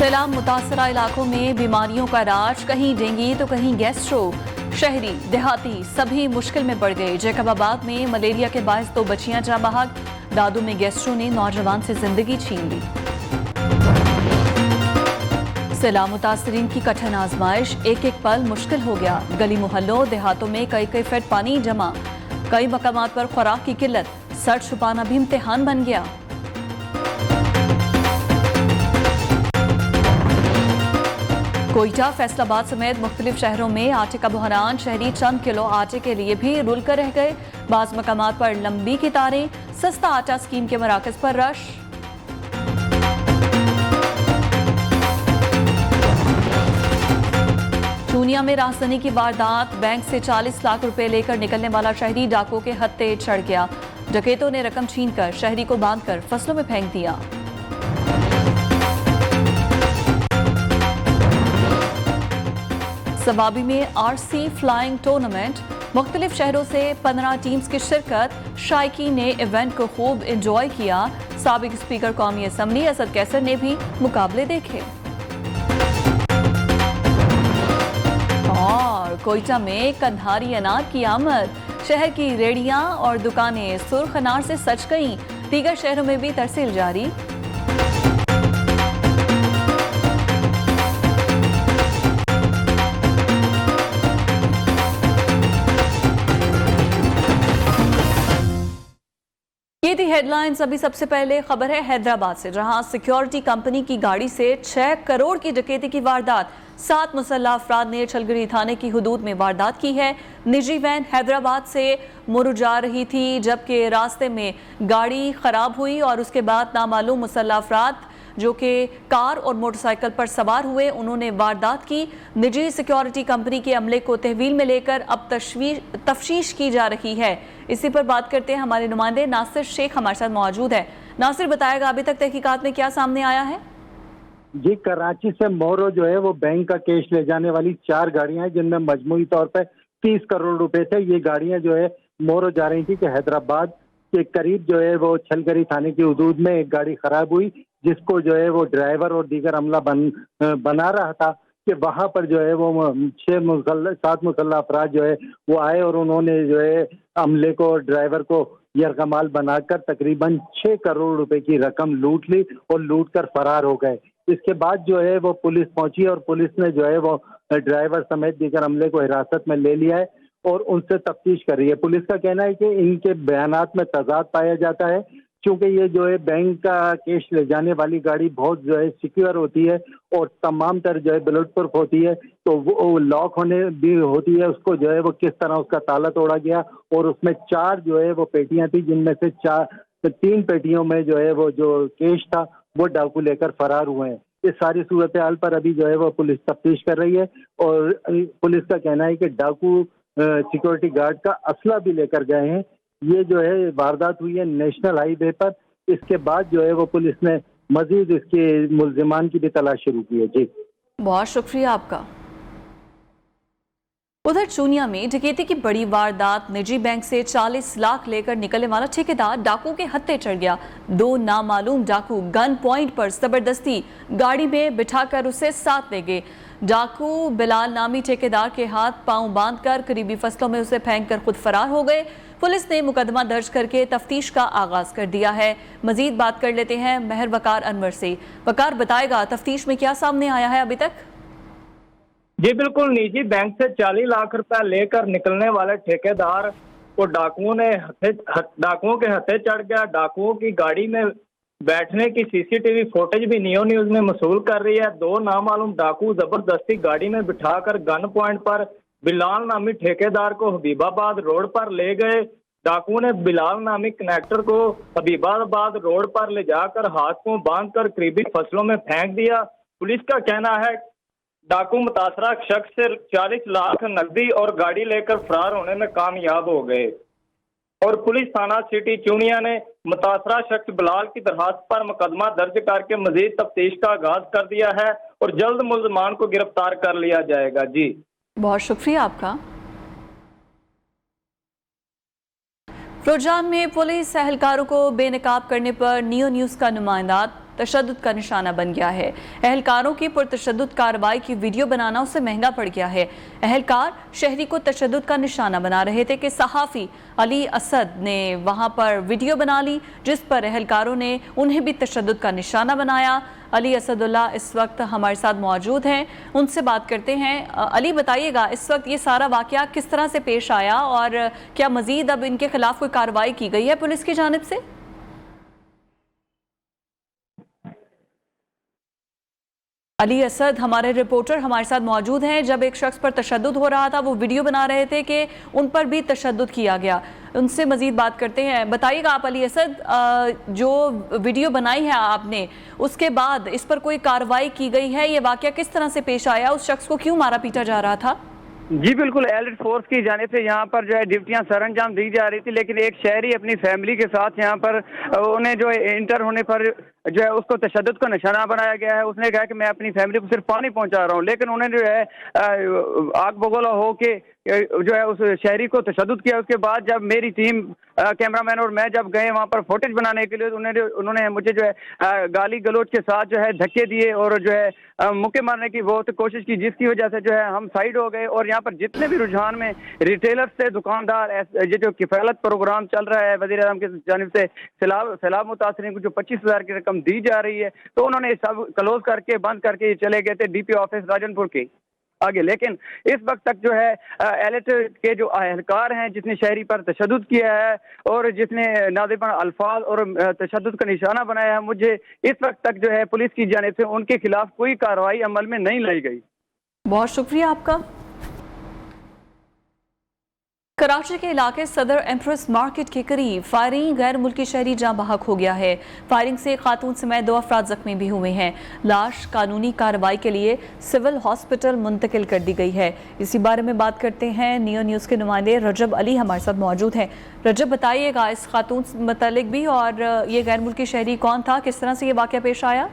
सैलाब मुतासरा इलाकों में बीमारियों का राज, कहीं डेंगू तो कहीं गैस्ट्रो। शहरी देहाती सभी मुश्किल में पड़ गए। जैकबाबाद में मलेरिया के बायस 2 बच्चियां जाँ बहक। दादू में गैस्ट्रो ने नौजवान से जिंदगी छीन ली। सैलाब मुतासरीन की कठिन आजमाइश, एक एक पल मुश्किल हो गया। गली मोहल्लों देहातों में कई फीट पानी जमा, कई मकामात पर खुराक की किल्लत, सर छुपाना भी इम्तिहान बन गया। कोयटा, फैसलाबाद समेत मुख्तलिफ शहरों में आटे का बहरान। शहरी चंद किलो आटे के लिए भी रुल कर रह गए। बाज़ मकामात पर लंबी कतारें। सस्ता आटा स्कीम के मराकज पर रश। चूनिया में राहसनी की वारदात, बैंक से 40 लाख रुपए लेकर निकलने वाला शहरी डाकुओं के हत्थे चढ़ गया। डकैतों ने रकम छीनकर शहरी को बांधकर फसलों में फेंक दिया। सवाबी में आरसी फ्लाइंग टूर्नामेंट, मुख्तलिफ शहरों से 15 टीम्स की शिरकत। शायकीन ने इवेंट को खूब इंजॉय किया। साबिक स्पीकर कौमी असम्बली असद कैसर ने भी मुकाबले देखे। और कोयटा में कंधारी अनार की आमद, शहर की रेड़ियां और दुकानें सुर्ख अनार से सज गईं। दीगर शहरों में भी तरसील जारी। ये थी हेडलाइंस। अभी सबसे पहले खबर है हैदराबाद से, जहां सिक्योरिटी कंपनी की गाड़ी से 6 करोड़ की डकैती की वारदात। 7 मुसल्लह अफराद ने छलगड़ी थाने की हुदूद में वारदात की है। निजी वैन हैदराबाद से मुरु जा रही थी, जबकि रास्ते में गाड़ी खराब हुई और उसके बाद नामालूम मुसल्लह अफराद जो कि कार और मोटरसाइकिल पर सवार हुए, उन्होंने वारदात की। निजी सिक्योरिटी कंपनी के अमले को तहवील में लेकर अब तफ्तीश की जा रही है। इसी पर बात करते हैं, हमारे नुमाइंदे नासिर शेख हमारे साथ मौजूद है। नासिर, बताएगा अभी तक तहकीकात में क्या सामने आया है? जी, कराची से मोरो जो है वो बैंक का कैश ले जाने वाली 4 गाड़ियां हैं, जिनमें मजमूई तौर पर 30 करोड़ रुपए थे। ये गाड़ियां जो है मोरो जा रही थी कि हैदराबाद के करीब जो है वो छलगड़ी थाने की हुदूद में एक गाड़ी खराब हुई, जिसको जो है वो ड्राइवर और दीगर अमला बना रहा था कि वहां पर जो है वो 7 मुसल्लह अफराद जो है वो आए और उन्होंने जो है अमले को और ड्राइवर को यरगमाल बनाकर तकरीबन 6 करोड़ रुपए की रकम लूट ली और लूट कर फरार हो गए। इसके बाद जो है वो पुलिस पहुंची और पुलिस ने जो है वो ड्राइवर समेत दीगर अमले को हिरासत में ले लिया है और उनसे तफ्तीश कर रही है। पुलिस का कहना है कि इनके बयानात में तजाद पाया जाता है, क्योंकि ये जो है बैंक का कैश ले जाने वाली गाड़ी बहुत जो है सिक्योर होती है और तमाम तर जो है बुलेट प्रूफ होती है, तो वो लॉक होने भी होती है। उसको जो है वो किस तरह उसका ताला तोड़ा गया और उसमें 4 जो है वो पेटियां थी, जिनमें से 3 पेटियों में जो है वो जो कैश था वो डाकू लेकर फरार हुए हैं। इस सारी सूरत हाल पर अभी जो है वो पुलिस तफ्तीश कर रही है और पुलिस का कहना है कि डाकू सिक्योरिटी गार्ड का असला भी लेकर गए हैं। ये जो है वारदात हुई है नेशनल हाईवे पर। इसके बाद जो है वो पुलिस ने मजीद इसके मुल्जिमान की भी तलाश शुरू की है। जी, बहुत शुक्रिया आपका। उधर चूनिया में डकैती की बड़ी वारदात, निजी बैंक से 40 लाख लेकर निकलने वाला ठेकेदार डाकू के हत्थे चढ़ गया। 2 नामालूम डाकू गन पॉइंट पर जबरदस्ती गाड़ी में बिठाकर उसे साथ ले गए। डाकू बिलाल नामी ठेकेदार के हाथ पांव बांधकर करीबी फसलों में उसे फेंककर खुद फरार हो गए। पुलिस ने मुकदमा दर्ज करके तफ्तीश का आगाज कर दिया है। मजीद बात कर लेते हैं महर वकार अनवर से। वकार, बताएगा तफ्तीश में क्या सामने आया है अभी तक? जी बिल्कुल, निजी बैंक से 40 लाख रुपया लेकर निकलने वाले ठेकेदार को डाकुओं के हत्थे चढ़ गया। डाकुओं की गाड़ी में बैठने की सीसीटीवी फुटेज भी नियो न्यूज में मसूल कर रही है। 2 नामालूम डाकू जबरदस्ती गाड़ी में बिठाकर गन पॉइंट पर बिलाल नामी ठेकेदार को हबीबाबाद रोड पर ले गए। डाकुओं ने बिलाल नामी कनेक्टर को हबीबाबाद रोड पर ले जाकर हाथ को बांधकर करीबी फसलों में फेंक दिया। पुलिस का कहना है डाकू मुतासरा शख्स से 40 लाख नकदी और गाड़ी लेकर फरार होने में कामयाब हो गए और पुलिस थाना सिटी चूनिया ने मुतासरा शख्स बिलाल की दरखास्त पर मुकदमा दर्ज करके मजीद तफ्तीश का आगाज कर दिया है और जल्द मुल्जिमान को गिरफ्तार कर लिया जाएगा। जी, बहुत शुक्रिया आपका। फिरोजान में पुलिस एहलकारों को बेनकाब करने पर नियो न्यूज का नुमाइंदा तशद्दुद का निशाना बन गया है। एहलकारों की पुरतशद्दुद कार्रवाई की वीडियो बनाना उसे महंगा पड़ गया है। एहलकार शहरी को तशद्दुद का निशाना बना रहे थे कि सहाफ़ी अली असद ने वहां पर वीडियो बना ली, जिस पर एहलकारों ने उन्हें भी तशद्दुद का निशाना बनाया। अली असदुल्ला इस वक्त हमारे साथ मौजूद हैं, उनसे बात करते हैं। अली, बताइएगा इस वक्त ये सारा वाकया किस तरह से पेश आया और क्या मजीद अब इनके खिलाफ कोई कार्रवाई की गई है पुलिस की जानिब से? अली असद हमारे रिपोर्टर हमारे साथ मौजूद हैं। जब एक शख्स पर तशद्दुद हो रहा था, वो वीडियो बना रहे थे कि उन पर भी तशद्दुद किया गया, उनसे मजीद बात करते हैं। बताइएगा आप अली असद, जो वीडियो बनाई है आपने, उसके बाद इस पर कोई कार्रवाई की गई है? ये वाकया किस तरह से पेश आया? उस शख्स को क्यों मारा पीटा जा रहा था? जी बिल्कुल, एलिट फोर्स की जानिब से यहाँ पर जो है ड्यूटियाँ सरअंजाम दी जा रही थी, लेकिन एक शहरी अपनी फैमिली के साथ यहाँ पर उन्हें जो है इंटर होने पर जो है उसको तशद्दुद का निशाना बनाया गया है। उसने कहा कि मैं अपनी फैमिली को सिर्फ पानी पहुँचा रहा हूँ, लेकिन उन्हें जो है आग बगोला हो के जो है उस शहरी को तशद्दुद किया। उसके बाद जब मेरी टीम कैमरामैन और मैं जब गए वहाँ पर फुटेज बनाने के लिए, उन्होंने मुझे जो है गाली गलौज के साथ जो है धक्के दिए और जो है मुक्के मारने की बहुत कोशिश की, जिसकी वजह से जो है हम साइड हो गए। और यहाँ पर जितने भी रुझान में रिटेलर्स से दुकानदार, ये जो किफालत प्रोग्राम चल रहा है वज़ीर आज़म की जानिब से सैलाब मुतासरीन को जो 25,000 की रकम दी जा रही है, तो उन्होंने सब क्लोज करके बंद करके चले गए थे डीपी ऑफिस राजनपुर के आगे। लेकिन इस वक्त तक जो है एलिट के जो एहलकार हैं, जिसने शहरी पर तशद्दुद किया है और जिसने नाज़िबाना अल्फाज और तशद्दुद का निशाना बनाया है, मुझे इस वक्त तक जो है पुलिस की जानिब से उनके खिलाफ कोई कार्रवाई अमल में नहीं लाई गई। बहुत शुक्रिया आपका। कराची के इलाके सदर एम्प्रेस मार्केट के करीब फायरिंग, गैर मुल्की शहरी जाँ बहक हो गया है। फायरिंग से खातून समेत 2 अफराद जख्मी भी हुए हैं। लाश कानूनी कार्रवाई के लिए सिविल हॉस्पिटल मुंतकिल कर दी गई है। इसी बारे में बात करते हैं, नियो न्यूज़ के नुमाइंदे रजब अली हमारे साथ मौजूद हैं। रजब, बताइएगा इस खातून से मुतालिक भी, और ये गैर मुल्की शहरी कौन था, किस तरह से ये वाक़या पेश आया?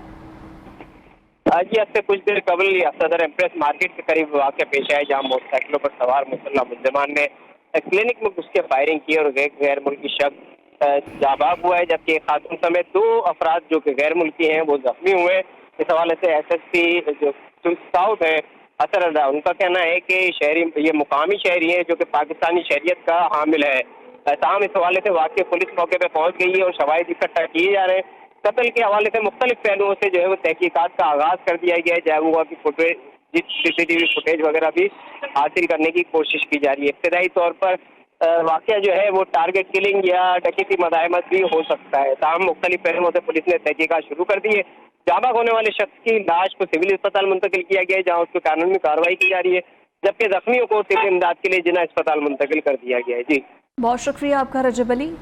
आज से कुछ देर कबल सदर एम्प्रेस मार्केट के करीब वाक़या पेश आया, जहाँ मोटरसाइकिलों पर सवार मुसल्लह मुल्ज़िमान ने क्लिनिक में घुस के फायरिंग की और गैर मुल्की शख्स जाबाग हुआ है, जबकि एक खातून समेत 2 अफराद जो कि गैर मुल्की हैं वो जख्मी हुए। इस हवाले से SSP जो साउथ है असर रजा, उनका कहना है कि शहरी ये मुकामी शहरी है जो कि पाकिस्तानी शहरियत का हामिल है। ताहम इस हवाले से वाकई पुलिस मौके पर पहुँच गई है और शवाहिद इकट्ठा किए जा रहे हैं। कत्ल के हवाले से मुख्तलिफ पहलुओं से जो है वो तहकीकात का आगाज़ कर दिया गया है, चाहे वो की फुटेज CCTV फुटेज वगैरह भी हासिल करने की कोशिश की जा रही है। इब्तदाई तौर पर वाकया जो है वो टारगेट किलिंग या डकैती मदाहमत भी हो सकता है। ताहम मुख्तलिफ पहलुओं से पुलिस ने तहकीकात शुरू कर दी है। जाबाग होने वाले शख्स की लाश को सिविल अस्पताल मुंतकिल किया गया है, जहाँ उसको कानूनी कार्रवाई की जा रही है, जबकि जख्मियों को तिब्बी इमदाद के लिए जिला अस्पताल मुंतकिल कर दिया गया है। जी बहुत शुक्रिया आपका रजब अली।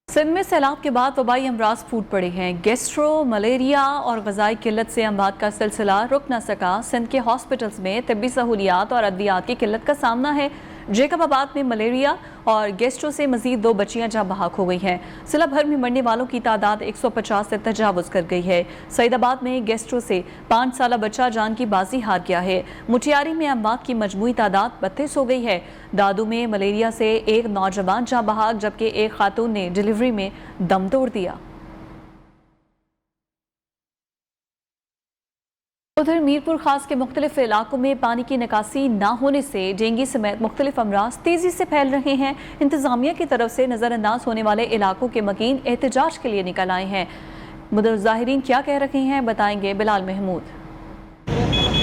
सिंध में सैलाब के बाद वबाई अमराज फूट पड़े हैं। गैस्ट्रो, मलेरिया और ग़िज़ाई किल्लत से अमवात का सिलसिला रुक न सका। सिंध के हॉस्पिटल्स में तिब्बी सहूलियात और अद्वियात की किल्लत का सामना है। जेकबाबाद में मलेरिया और गैस्ट्रो से मजीद 2 बच्चियां जाँ बहक हो गई हैं। जिला भर में मरने वालों की तादाद 150 से तजावुज़ कर गई है। सईदाबाद में गैस्ट्रो से 5 साला बच्चा जान की बाजी हार गया है। मुठियारी में अमवात की मजमूई तादाद 32 हो गई है। दादू में मलेरिया से एक नौजवान जाँ बहक, जबकि एक खातून ने डिलीवरी में दम तोड़ दिया। उधर मीरपुर खास के मुख्तलिफ इलाकों में पानी की निकासी न होने से डेंगू समेत मुख्तलिफ अमराज तेजी से फैल रहे हैं। इंतजामिया की तरफ से नज़रअंदाज होने वाले इलाकों के मकीन एहतजाज के लिए निकल आए हैं। मुतज़ाहिरीन क्या कह रहे हैं, बताएंगे बिलाल महमूद।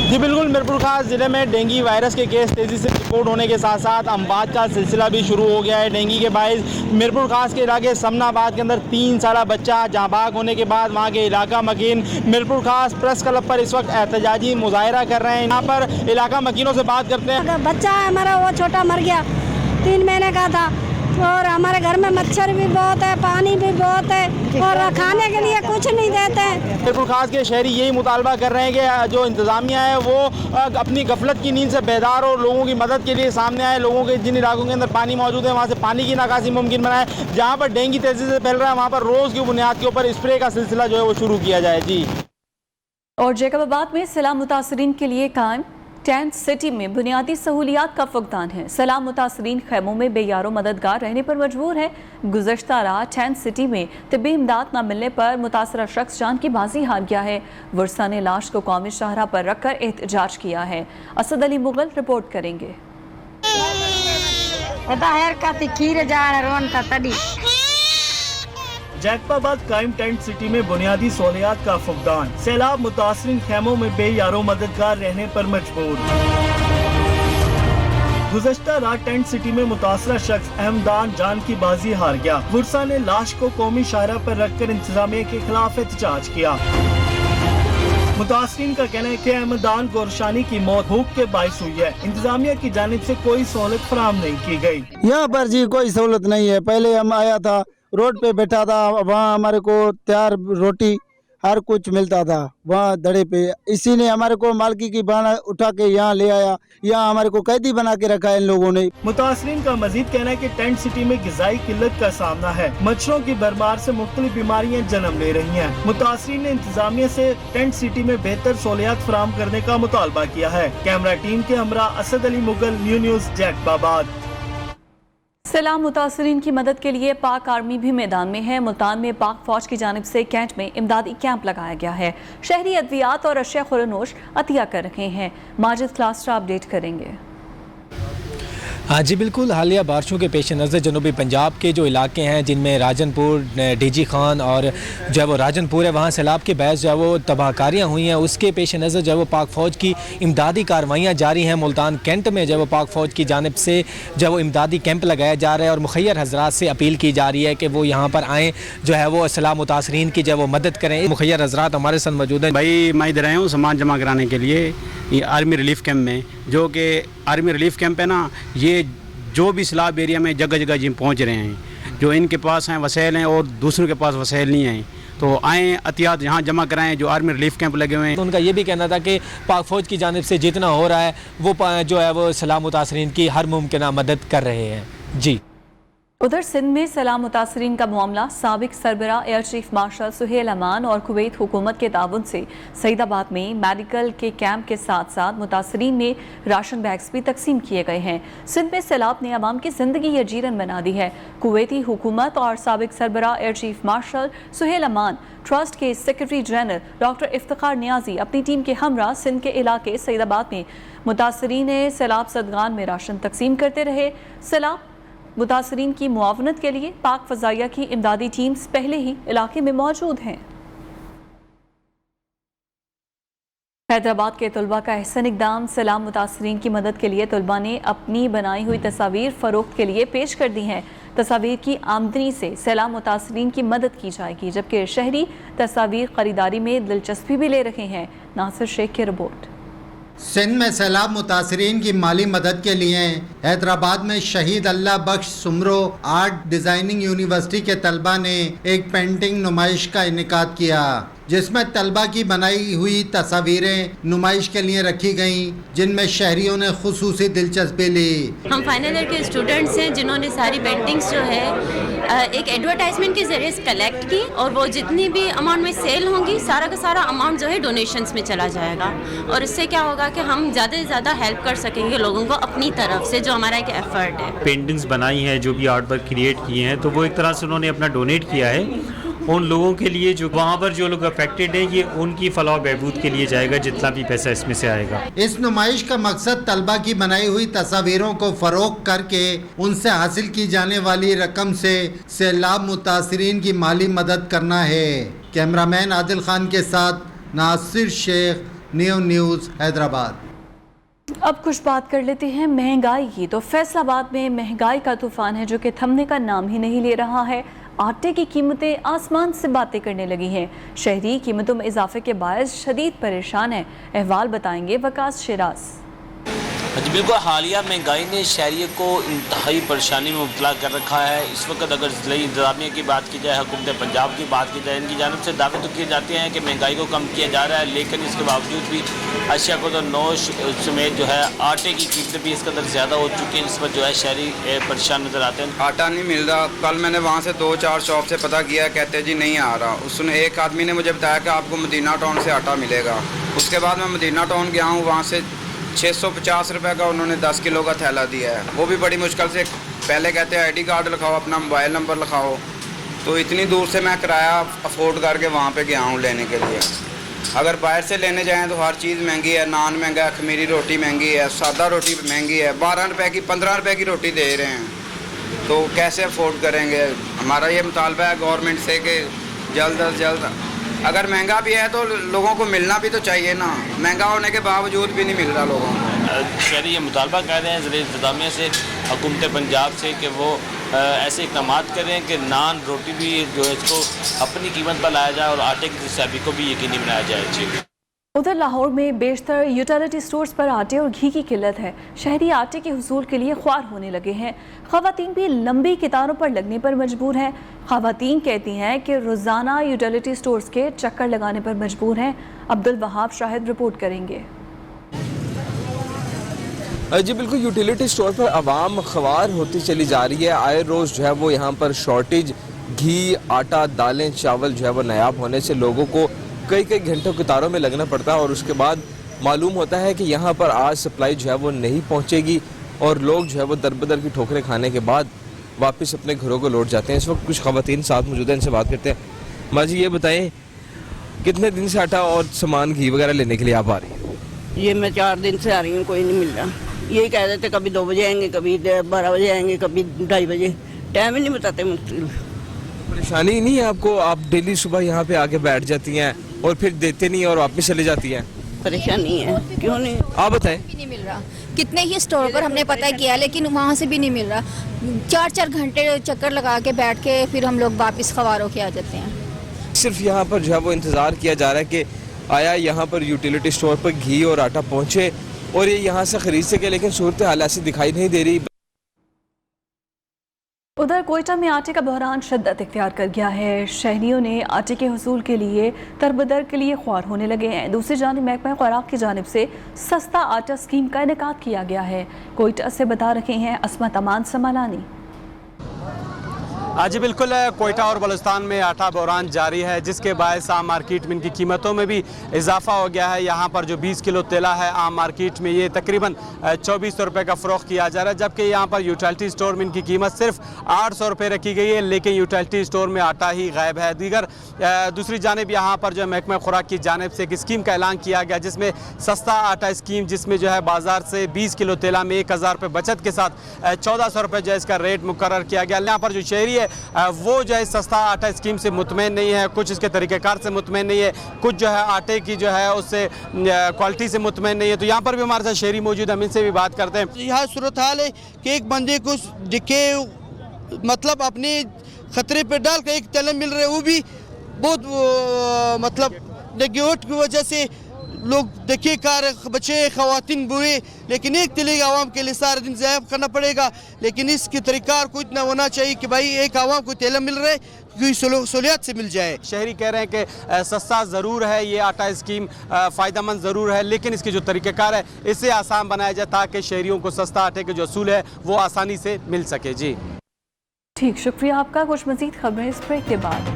जी बिल्कुल, मीरपुर खास ज़िले में डेंगू वायरस के केस तेज़ी से रिपोर्ट होने के साथ साथ अमवात का सिलसिला भी शुरू हो गया है। डेंगू के बायस मीरपुर खास के इलाके समनाबाद के अंदर 3 साला बच्चा जाँबाग होने के बाद वहाँ के इलाका मकीन मीरपुर खास प्रेस क्लब पर इस वक्त एहतजाजी मुजाहरा कर रहे हैं। यहाँ पर इलाका मकीनों से बात करते हैं। बच्चा हमारा वो छोटा मर गया, 3 महीने का था, और हमारे घर में मच्छर भी बहुत है, पानी भी बहुत है, और खाने के लिए कुछ नहीं देते हैं। मीरपुर खास के शहरी यही मुतालबा कर रहे हैं कि जो इंतज़ामिया है वो अपनी गफलत की नींद से बेदार और लोगों की मदद के लिए सामने आए। लोगों के जिन इलाकों के अंदर पानी मौजूद है वहाँ से पानी की निकासी मुमकिन बनाए। जहाँ पर डेंगू तेज़ी से फैल रहा है वहाँ पर रोज़ की बुनियाद के ऊपर स्प्रे का सिलसिला जो है वो शुरू किया जाए। जी। और जेकबाबाद में सैलाब मुतासरीन के लिए कायम टेंट सिटी में बुनियादी सहूलियात का फुकदान है। सैलाब मुतासरीन खैमों में बेयारो मददगार रहने पर मजबूर है। गुज़श्ता रात टेंट सिटी में तिब्बी इमदाद न मिलने पर मुतासरा शख्स जान की बाजी हार गया है। वर्सा ने लाश को कौमी शाहरा पर रखकर एहतजाज किया है। असद अली मुगल रिपोर्ट करेंगे। जैकबाबाद कायम टेंट सिटी में बुनियादी सहूलियात का फुकदान। सैलाब मुतासरीन खैमों में बेयारो मददगार रहने पर मजबूर। गुज़श्ता रात टेंट सिटी में मुतासरा शख्स अहमदान जान की बाजी हार गया। वर्सा ने लाश को कौमी शाहरा पर रखकर इंतजामिया के खिलाफ एहतजाज किया। मुतासरीन का कहना है कि अहमदान गोरशानी की मौत भूख के बाइस हुई है। इंतजामिया की जानिब से कोई सहूलत फराहम नहीं की गई। यहाँ पर जी कोई सहूलत नहीं है। पहले हम आया था, रोड पे बैठा था, वहाँ हमारे को तैयार रोटी हर कुछ मिलता था वहाँ दड़े पे। इसी ने हमारे को मालकी की बाना उठा के यहाँ ले आया। यहाँ हमारे को कैदी बना के रखा है इन लोगों ने। मुतासरीन का मजीद कहना है कि टेंट सिटी में ग़िज़ाई किल्लत का सामना है। मच्छरों की भरमार से मुख्तलिफ बीमारियाँ जन्म ले रही हैं। मुतासरीन ने इंतजामिया से टेंट सिटी में बेहतर सहूलियात फराहम करने का मुतालबा किया है। कैमरा टीम के हमरा असद अली मुगल, न्यूज़ जैकबाबाद। सैलाब मुतासरीन की मदद के लिए पाक आर्मी भी मैदान में है। मुल्तान में पाक फौज की जानिब से कैंट में इमदादी कैंप लगाया गया है। शहरी अद्वियात और अशिया खुरनोश अतिया कर रहे हैं। माजिद क्लास्ट्रा अपडेट करेंगे। हाँ जी बिल्कुल, हालिया बारिशों के पेश नज़र जनूबी पंजाब के जो इलाके हैं जिनमें राजनपुर, डीजी खान और जो है वो राजनपुर है, वहाँ सैलाब के बहस जो है वो तबाहकारियाँ हुई हैं। उसके पेश नज़र जो है वो पाक फ़ौज की इमदादी कार्रवाइयाँ जारी हैं। मुल्तान कैंट में जो है वो पाक फ़ौज की जानिब से जो है वो इमदादी कैंप लगाया जा रहा है और मुखय्यर हज़रात से अपील की जा रही है कि वो यहाँ पर आएँ, जो है वो सैलाब मुतासरीन की जो है वो मदद करें। मुखय्यर हज़रात हमारे साथ मौजूद हैं। भाई मैं इधर आया हूँ सामान जमा कराने के लिए ये आर्मी रिलीफ कैंप में, जो कि आर्मी रिलीफ कैंप है ना, ये जो भी सैलाब एरिया में जगह जगह जिन पहुँच रहे हैं, जो इनके पास हैं वसैल हैं और दूसरों के पास वसैल नहीं हैं, तो आएँ एहतियात यहाँ जमा कराएं। जो आर्मी रिलीफ कैंप लगे हुए हैं, तो उनका ये भी कहना था कि पाक फ़ौज की जानिब से जितना हो रहा है वो जो है वो सैलाब मुतासरीन की हर मुमकिन मदद कर रहे हैं। जी, उधर सिंध में सैलाब मुतासरीन का मामला साबिक सरबरा एयर चीफ मार्शल सुहेल अमान और कुवैत हुकूमत के ताउन से सईदाबाद में मेडिकल के कैंप के साथ साथ मुतासरीन में राशन बैग्स भी तकसीम किए गए हैं। सिंध में सैलाब ने अवाम की जिंदगी यजीरन बना दी है। कुवैती हुकूमत और साबिक सरबरा air chief marshal Suhail Aman trust के secretary general doctor Iftikhar Niazi अपनी टीम के हमरा सिंध के इलाके सईदाबाद में मुतासरीन सैलाब सदगान में राशन तकसीम करते रहे। सैलाब मुतासरीन की मुआवनत के लिए पाक फ़ज़ाइया की इमदादी टीम्स पहले ही इलाके में मौजूद हैं। हैदराबाद के तलबा का अहसन इक़दाम। सैलाब मुतासरीन की मदद के लिए तलबा ने अपनी बनाई हुई तस्वीर फ़रोख्त के लिए पेश कर दी हैं। तस्वीर की आमदनी से सैलाब मुतासरीन की मदद की जाएगी, जबकि शहरी तस्वीर ख़रीदारी में दिलचस्पी भी ले रहे हैं। नासिर शेख की रिपोर्ट। सिंध में सैलाब मुतासरीन की माली मदद के लिए हैदराबाद में शहीद अल्लाह बख्श सुमरो आर्ट डिज़ाइनिंग यूनिवर्सिटी के तलबा ने एक पेंटिंग नुमाइश का इनेकाद किया, जिसमें तलबा की बनाई हुई तस्वीरें नुमाइश के लिए रखी गईं, जिनमें शहरियों ने खुसूसी दिलचस्पी ली। हम फाइनल ईयर के स्टूडेंट्स हैं जिन्होंने सारी पेंटिंग्स जो है एक एडवर्टाइजमेंट के ज़रिए कलेक्ट की, और वो जितनी भी अमाउंट में सेल होंगी सारा का सारा अमाउंट जो है डोनेशंस में चला जाएगा, और इससे क्या होगा कि हम ज़्यादा से ज़्यादा हेल्प कर सकेंगे लोगों को अपनी तरफ से, जो हमारा एक एफर्ट है। पेंटिंग्स बनाई हैं, जो भी आर्ट वर्क क्रिएट किए हैं, तो वो एक तरह से उन्होंने अपना डोनेट किया है उन लोगों के लिए जो वहाँ पर जो लोग अफेक्टेड हैं, ये उनकी फलाह बहबूद के लिए जाएगा जितना भी पैसा इसमें से आएगा। इस नुमाइश का मकसद तलबा की बनाई हुई तस्वीरों को फरोख्त करके उनसे हासिल की जाने वाली रकम से सैलाब मुतासरीन की माली मदद करना है। कैमरामैन आदिल खान के साथ नासिर शेख, न्यूज़ हैदराबाद। अब कुछ बात कर लेते हैं महंगाई की। तो फैसलाबाद में महंगाई का तूफान है जो कि थमने का नाम ही नहीं ले रहा है। आटे की कीमतें आसमान से बातें करने लगी हैं। शहरी कीमतों में इजाफे के बायस शदीद परेशान है। अहवाल बताएंगे वकास शिराज। जी बिल्कुल, हालिया महंगाई ने शहरी को इंतहाई परेशानी में मुब्तला कर रखा है। इस वक्त अगर ज़िला इंतज़ामिया की बात की जाए, हुकूमत पंजाब की बात की जाए, इनकी जानिब से दावे तो किए जाते हैं कि महंगाई को कम किया जा रहा है, लेकिन इसके बावजूद भी अशिया को तो नोश समेत जो है आटे की कीमतें भी इसके अंदर ज़्यादा हो चुकी हैं। इस पर जो है शहरी परेशान नज़र आते हैं। आटा नहीं मिल रहा। कल मैंने वहाँ से 2-4 शॉप से पता किया, कहते जी नहीं आ रहा। उसने एक आदमी ने मुझे बताया कि आपको मदीना टाउन से आटा मिलेगा। उसके बाद मैं मदीना टाउन गया हूँ, वहाँ से 650 रुपए का उन्होंने 10 किलो का थैला दिया है, वो भी बड़ी मुश्किल से। पहले कहते हैं ID कार्ड लिखाओ, अपना मोबाइल नंबर लिखाओ, तो इतनी दूर से मैं किराया अफोर्ड करके वहाँ पे गया हूँ लेने के लिए। अगर बाहर से लेने जाएँ तो हर चीज़ महंगी है, नान महंगा है, खमीरी रोटी महंगी है, सादा रोटी महंगी है, 12 रुपए की 15 रुपए की रोटी दे रहे हैं, तो कैसे अफोर्ड करेंगे। हमारा ये मुतालबा है गवर्नमेंट से कि जल्द अज जल्द, अगर महंगा भी है तो लोगों को मिलना भी तो चाहिए ना, महंगा होने के बावजूद भी नहीं मिल रहा लोगों को। शहरी ये मुतालबा कर रहे हैं ज़िले इंतज़ामिया से, हुकूमत पंजाब से, कि वो ऐसे इक़दाम करें कि नान रोटी भी जो है इसको अपनी कीमत पर लाया जाए और आटे की दस्तयाबी को भी यकीनी बनाया जाए। जी। उधर लाहौर में बेशतर यूटिलिटी स्टोर्स पर आटे और घी की किल्लत है। शहरी आटे के हुसूल के लिए ख्वार होने लगे हैं। ख़वातीन भी लंबी कतारों पर लगने पर मजबूर हैं। ख़वातीन कहती हैं कि रोज़ाना यूटिलिटी स्टोर्स के चक्कर लगाने पर मजबूर हैं। अब्दुल वहाब शाहिद रिपोर्ट करेंगे। जी बिल्कुल, यूटिलिटी स्टोर पर आवाम ख्वार होती चली जा रही है। आए रोज़ जो है वो यहाँ पर शॉर्टेज घी, आटा, दालें, चावल जो है वो नायाब होने से लोगों को कई कई घंटों कतारों में लगना पड़ता है और उसके बाद मालूम होता है कि यहाँ पर आज सप्लाई जो है वो नहीं पहुँचेगी और लोग जो है वो दरबदर की ठोकरें खाने के बाद वापस अपने घरों को लौट जाते हैं। इस वक्त कुछ ख़वातीन साथ मौजूद हैं, इनसे बात करते हैं। माँ जी ये बताएं, कितने दिन से आटा और सामान घी वगैरह लेने के लिए आप आ रही हैं? ये मैं 4 दिन से आ रही हूँ, कोई नहीं मिल रहा। यही कह देते कभी 2 बजे आएंगे, कभी 12 बजे आएंगे, कभी 2:30 बजे, टाइम ही नहीं बताते। मुश्किल परेशानी नहीं है आपको? आप डेली सुबह यहाँ पे आके बैठ जाती हैं और फिर देते नहीं और वापस चले जाती हैं? परेशानी है, क्यों नहीं? आप बताएं। नहीं मिल रहा, कितने ही स्टोर पर हमने पता किया लेकिन वहाँ से भी नहीं मिल रहा। 4-4 घंटे चक्कर लगा के बैठ के फिर हम लोग वापस ख़वारों के आ जाते हैं। सिर्फ यहाँ पर जो है वो इंतज़ार किया जा रहा है कि आया यहाँ पर यूटिलिटी स्टोर पर घी और आटा पहुँचे और ये यहाँ से खरीद सके, लेकिन सूरत हाल ऐसी दिखाई नहीं दे रही। उधर कोयटा में आटे का बहरान शिद्दत इख्तियार कर गया है। शहरियों ने आटे के हुसूल के लिए तरबदर के लिए ख्वार होने लगे हैं। दूसरी जानिब महकमा खुराक की जानिब से सस्ता आटा स्कीम का इनेकाद किया गया है। कोयटा से बता रहे हैं असमत अमान समालानी। जी बिल्कुल, कोयटा और बलुस्तान में आटा बहरान जारी है, जिसके बायस आम मार्केट में इनकी कीमतों में भी इजाफा हो गया है। यहाँ पर जो 20 किलो तेला है आम मार्केट में ये तकरीबन 2400 रुपये का फ़रोख्त किया जा रहा है, जबकि यहाँ पर यूटिलिटी स्टोर में इनकी कीमत सिर्फ 800 रुपये रखी गई है, लेकिन यूटिलिटी स्टोर में आटा ही गायब है। दूसरी जानिब यहाँ पर जो महकमा खुराक की जानिब से एक स्कीम का ऐलान किया गया, जिसमें सस्ता आटा स्कीम, जिसमें जो है बाज़ार से 20 किलो तेला में 1000 रुपये बचत के साथ 1400 रुपये जो है इसका रेट मुकर्रर किया गया। यहाँ पर जो शहरी वो जो है सस्ता आटा स्कीम से मुतमईन नहीं है, कुछ इसके तरीक़ेकार से मुतमईन नहीं है, कुछ जो है आटे की जो है उससे क्वालिटी से मुतमईन नहीं है। तो यहाँ पर भी हमारे साथ शहरी मौजूद हैं, इनसे भी बात करते हैं। यहाँ सूरत हाल है कि एक बंदे को दिखे मतलब अपने ख़तरे पे डाल कर एक तेल मिल रहे, वो भी बहुत मतलब नेगेटिव की वजह से लोग देखिए कार बच्चे ख़वातीन बुए, लेकिन एक तेल आवाम के लिए सारा दिन ज़ाया करना पड़ेगा। लेकिन इसकी तरीक़ार को इतना होना चाहिए कि भाई एक आवाम को तेल मिल रहा है, कोई सहूलियत से मिल जाए। शहरी कह रहे हैं कि सस्ता ज़रूर है ये आटा स्कीम, फ़ायदेमंद ज़रूर है, लेकिन इसके जो तरीक़ेकार है इससे आसान बनाया जाए ताकि शहरियों को सस्ता आटे के जो असूल है वो आसानी से मिल सके। जी ठीक, शुक्रिया आपका। कुछ मज़ीद खबरें इस ब्रेक के बाद।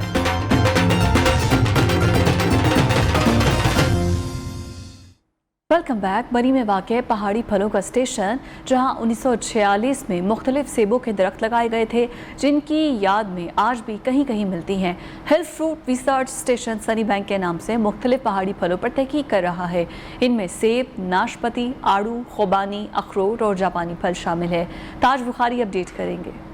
Welcome back. बरी में वाक़ पहाड़ी फलों का स्टेशन, जहां 1946 में मुख्तलिफ सेबों के दरख्त लगाए गए थे, जिनकी याद में आज भी कहीं कहीं मिलती हैं। Hill fruit research station Sunny Bank के नाम से मुख्तलिफ पहाड़ी फलों पर तहकीक कर रहा है। इनमें सेब, नाशपती, आड़ू, खुबानी, अखरोट और जापानी फल शामिल है। ताज बुखारी अपडेट करेंगे।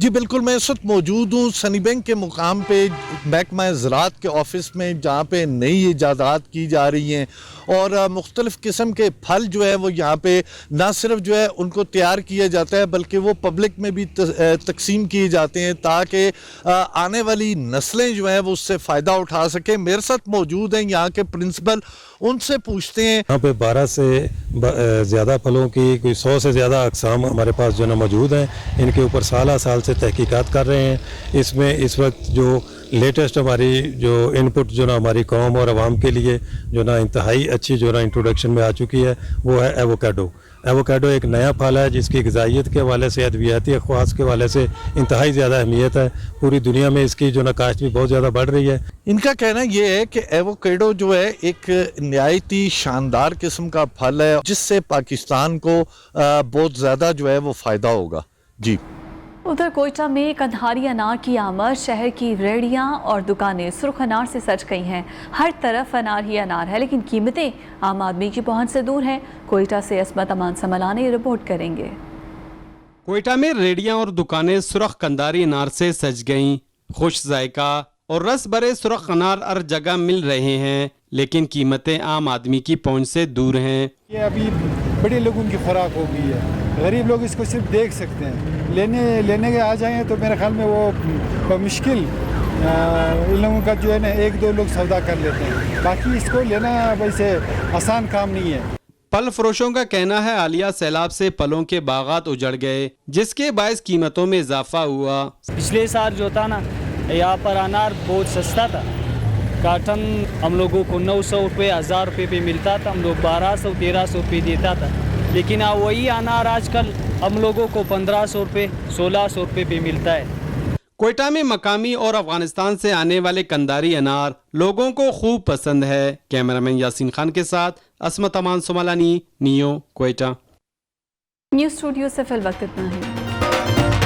जी बिल्कुल, मैं इस वक्त मौजूद हूँ सनी बैंक के मुकाम पे महकमा ज़राअत के ऑफिस में, जहाँ पे नई इजादात की जा रही हैं और मुख्तलिफ़ किस्म के फल जो है वो यहाँ पे ना सिर्फ जो है उनको तैयार किया जाता है बल्कि वो पब्लिक में भी तकसीम किए जाते हैं ताकि आने वाली नस्लें जो हैं वो उससे फ़ायदा उठा सकें। मेरे साथ मौजूद हैं यहाँ के प्रिंसिपल, उनसे पूछते हैं। यहाँ पे 12 से ज़्यादा फलों की कोई 100 से ज़्यादा अक़साम हमारे पास जो है मौजूद हैं। इनके ऊपर साल से तहकीकात कर रहे हैं। इसमें इस वक्त जो लेटेस्ट हमारी जो इनपुट जो ना हमारी कौम और आवाम के लिए जो ना इंतहाई अच्छी जो ना इंट्रोडक्शन में आ चुकी है वो है एवोकाडो। एवोकाडो एक नया फल है जिसकी ग़िज़ाइयत के हवाले से, अद्वियाती ख़वास के हवाले से इंतहाई ज़्यादा अहमियत है। पूरी दुनिया में इसकी जो ना काश्त भी बहुत ज़्यादा बढ़ रही है। इनका कहना ये है कि एवोकाडो जो है एक नहायती शानदार किस्म का फल है जिससे पाकिस्तान को बहुत ज़्यादा जो है वो फ़ायदा होगा। जी। उधर कोयटा में कंधारी अनार की आमद, शहर की रेहड़ियां और दुकानें सुर्ख अनार से सज गई हैं। हर तरफ अनार ही अनार है, लेकिन कीमतें आम आदमी की पहुंच से दूर हैं। कोयटा से असमत अमान समलानी रिपोर्ट करेंगे। कोयटा में रेहड़ियां और दुकानें सुर्ख कंधारी अनार से सज गईं। खुश जायका और रस भरे सुर्ख अनार हर जगह मिल रहे हैं, लेकिन कीमतें आम आदमी की पहुंच से दूर हैं। ये अभी बड़े लोगों की खुराक हो गई है, गरीब लोग इसको सिर्फ देख सकते हैं। लेने के आ जाएं तो मेरे ख्याल में वो मुश्किल इन लोगों का जो है ना 1-2 लोग सौदा कर लेते हैं, बाकी इसको लेना वैसे आसान काम नहीं है। फल फरोशों का कहना है हालिया सैलाब से फलों के बागात उजड़ गए, जिसके बायस कीमतों में इजाफा हुआ। पिछले साल जो था ना यहाँ पर अनार बहुत सस्ता था, कार्टन हम लोगों को 900 रुपये 1000 रुपये पे मिलता था, हम लोग 1200-1300 रुपये देता था, लेकिन वही अनार आजकल हम लोगों को 1500 रुपये 1600 रुपये पे मिलता है। कोयटा में मकामी और अफगानिस्तान से आने वाले कंधारी अनार लोगों को खूब पसंद है। कैमरामैन यासीन खान के साथ असमत अमान सोमालानी, नियो, कोयटा। न्यूज़ स्टूडियो से फिल वक्त इतना है।